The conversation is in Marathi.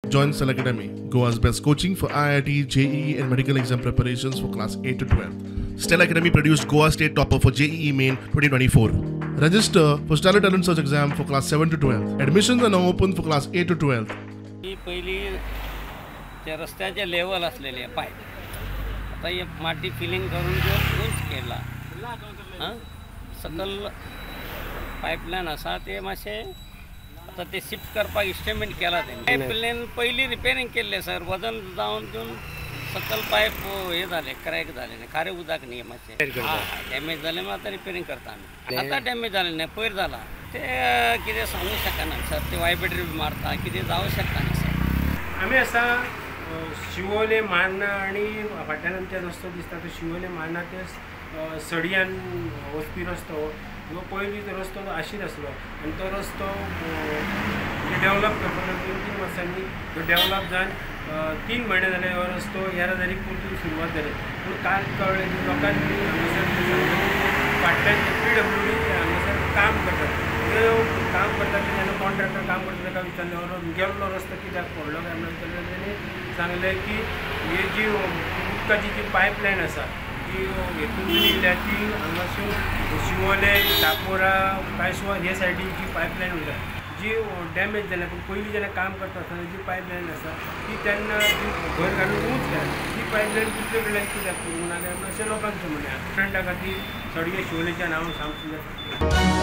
Join Stella Academy, Goa's best coaching for IIT, JEE and medical exam preparations for class 8 to 12. Stella Academy produced Goa State Topper for JEE Main 2024. Register for Stella Talent Search exam for class 7 to 12. Admissions are now open for class 8 to 12. ही पहिली त्या रस्त्याचे लेवल असलेले पाय आता हे माती फिलिंग करून जो उंच केला हां सकल पाईपलाईन असा ते मासे आता ते शिफ्ट करपाक इस्टिमेट केला ते पाईपलाईन पहिली रिपेरिंग केले सर वजन जाऊन देऊन सकल पाईप हे झाले क्रॅक झाले खारे उदाक नाही मासे डॅमेज झाले मग आता रिपेरिंग करता आम्ही आता डॅमेज झाले नाही पैर झाला ते कितें सांगू शकना सर ते वायब्रेटर मारता कितें जावं शकता न्ही सर आम्ही असा शिवोले मारना आणि फाटल्यान ते रस्तो दिसता तो शिवोले मारना ते सडयान वचपी रस्तो हो पयलीं तो रस्तो आशीर आसलो आनी तो रस्तो डेवलप करपाक 2-3 वर्सांनी तो डेवलप जावन 3 म्हयने जाले हो रस्तो येरादारी परतून सुरवात जाली पूण काल कळ्ळें की लोकांनी हांगासर फाटल्यान PWD हांगासर काम करतात काम करतात तेन्ना कॉन्ट्रॅक्टर काम करता ताका विचारलें गेल्लो रस्तो कित्याक पडलो काय म्हणून तेणी सांगलें की ही जी उदकाची जी पायपलायन आसा ती हेतून येयल्या ती हांगासून शिवोले चापोरा कांयसवा हे सायडीन जी पायपलायन उरता जी डॅमेज जाल्या पूण पयलीं जेन्ना काम करता आसतना जी पायपलायन आसा ती तेन्ना घर घालून उंच केला ती पायपलायन कितले वेळान कित्याक करूंक ना काय अशें लोकांचें म्हणणें स्टुडंटा खातीर सडये शिवोलेच्या नांवान सांगूंक जाय.